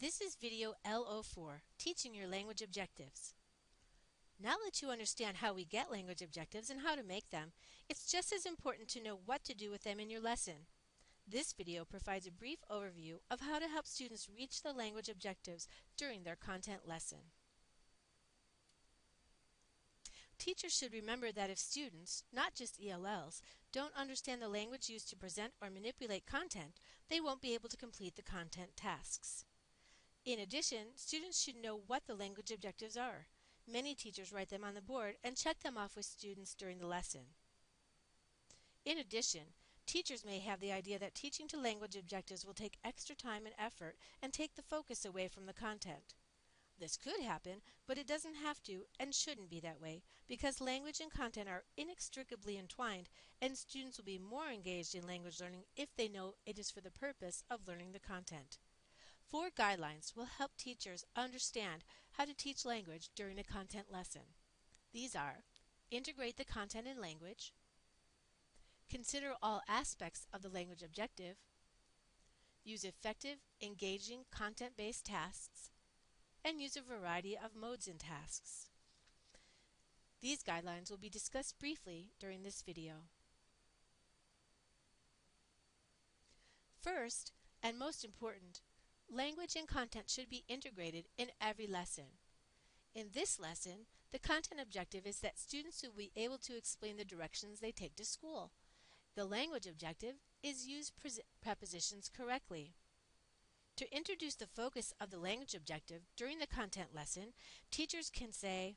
This is video L04, Teaching Your Language Objectives. Now that you understand how we get language objectives and how to make them, it's just as important to know what to do with them in your lesson. This video provides a brief overview of how to help students reach the language objectives during their content lesson. Teachers should remember that if students, not just ELLs, don't understand the language used to present or manipulate content, they won't be able to complete the content tasks. In addition, students should know what the language objectives are. Many teachers write them on the board and check them off with students during the lesson. In addition, teachers may have the idea that teaching to language objectives will take extra time and effort and take the focus away from the content. This could happen, but it doesn't have to and shouldn't be that way because language and content are inextricably entwined and students will be more engaged in language learning if they know it is for the purpose of learning the content. 4 guidelines will help teachers understand how to teach language during a content lesson. These are: integrate the content and language, consider all aspects of the language objective, use effective, engaging, content-based tasks, and use a variety of modes in tasks. These guidelines will be discussed briefly during this video. First, and most important, language and content should be integrated in every lesson. In this lesson, the content objective is that students will be able to explain the directions they take to school. The language objective is use prepositions correctly. To introduce the focus of the language objective during the content lesson, teachers can say,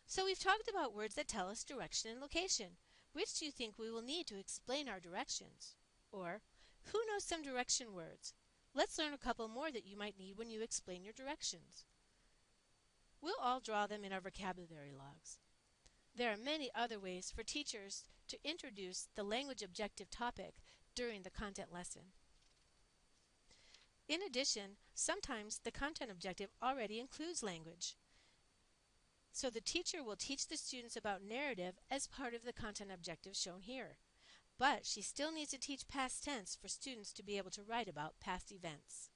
"So we've talked about words that tell us direction and location. Which do you think we will need to explain our directions?" Or, "Who knows some direction words? Let's learn a couple more that you might need when you explain your directions." We'll all draw them in our vocabulary logs. There are many other ways for teachers to introduce the language objective topic during the content lesson. In addition, sometimes the content objective already includes language. So the teacher will teach the students about narrative as part of the content objective shown here. But she still needs to teach past tense for students to be able to write about past events.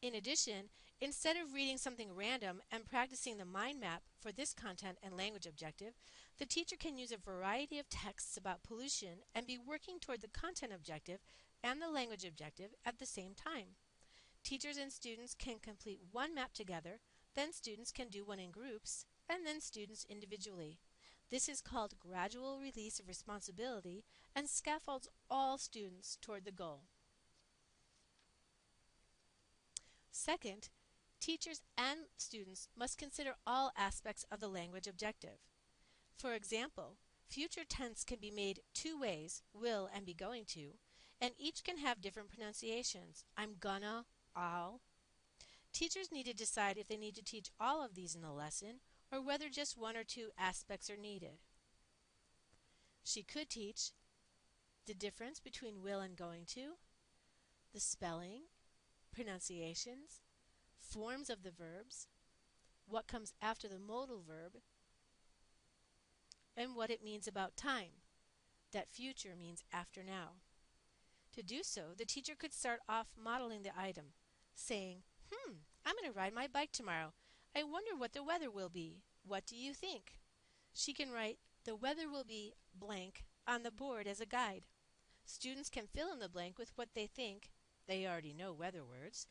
In addition, instead of reading something random and practicing the mind map for this content and language objective, the teacher can use a variety of texts about pollution and be working toward the content objective and the language objective at the same time. Teachers and students can complete one map together, then students can do one in groups, and then students individually. This is called gradual release of responsibility and scaffolds all students toward the goal. Second, teachers and students must consider all aspects of the language objective. For example, future tense can be made 2 ways, will and be going to, and each can have different pronunciations. I'm gonna, I'll. Teachers need to decide if they need to teach all of these in the lesson or whether just 1 or 2 aspects are needed. She could teach the difference between will and going to, the spelling, pronunciations, forms of the verbs, what comes after the modal verb, and what it means about time, that future means after now. To do so, the teacher could start off modeling the item, saying, I'm going to ride my bike tomorrow. I wonder what the weather will be. What do you think? She can write, the weather will be blank on the board as a guide. Students can fill in the blank with what they think. They already know weather words.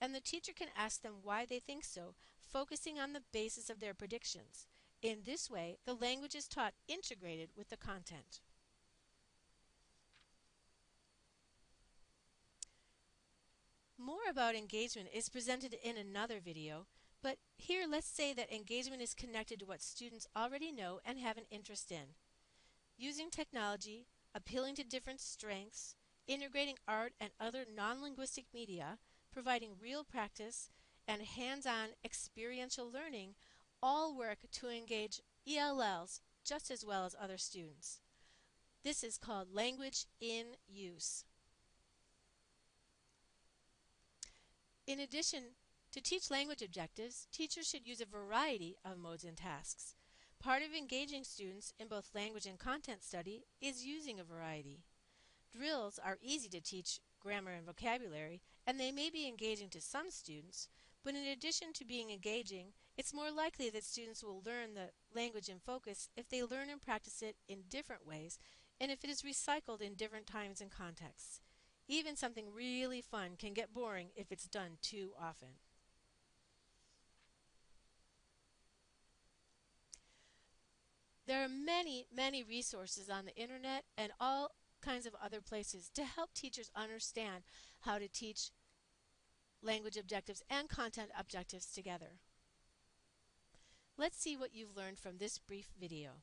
And the teacher can ask them why they think so, focusing on the basis of their predictions. In this way, the language is taught integrated with the content. More about engagement is presented in another video, but here let's say that engagement is connected to what students already know and have an interest in. Using technology, appealing to different strengths, integrating art and other non-linguistic media, providing real practice, and hands-on experiential learning all work to engage ELLs just as well as other students. This is called language in use. In addition, to teach language objectives, teachers should use a variety of modes and tasks. Part of engaging students in both language and content study is using a variety. Drills are easy to teach grammar and vocabulary, and they may be engaging to some students, but in addition to being engaging, it's more likely that students will learn the language in focus if they learn and practice it in different ways and if it is recycled in different times and contexts. Even something really fun can get boring if it's done too often. There are many resources on the internet and all kinds of other places to help teachers understand how to teach language objectives and content objectives together. Let's see what you've learned from this brief video.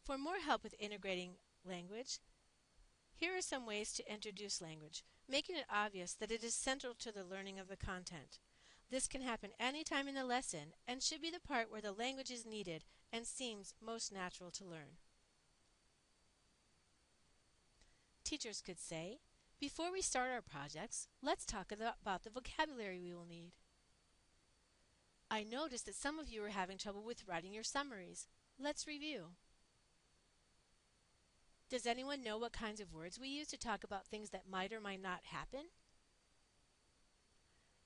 For more help with integrating language, here are some ways to introduce language, making it obvious that it is central to the learning of the content. This can happen anytime in the lesson and should be the part where the language is needed and seems most natural to learn. Teachers could say, before we start our projects, let's talk about the vocabulary we will need. I noticed that some of you are having trouble with writing your summaries. Let's review. Does anyone know what kinds of words we use to talk about things that might or might not happen?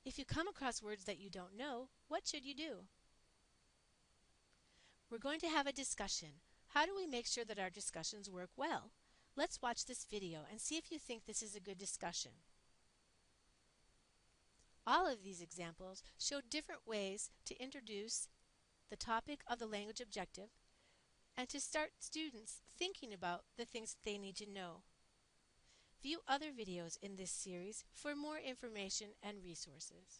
If you come across words that you don't know, what should you do? We're going to have a discussion. How do we make sure that our discussions work well? Let's watch this video and see if you think this is a good discussion. All of these examples show different ways to introduce the topic of the language objective and to start students thinking about the things that they need to know. View other videos in this series for more information and resources.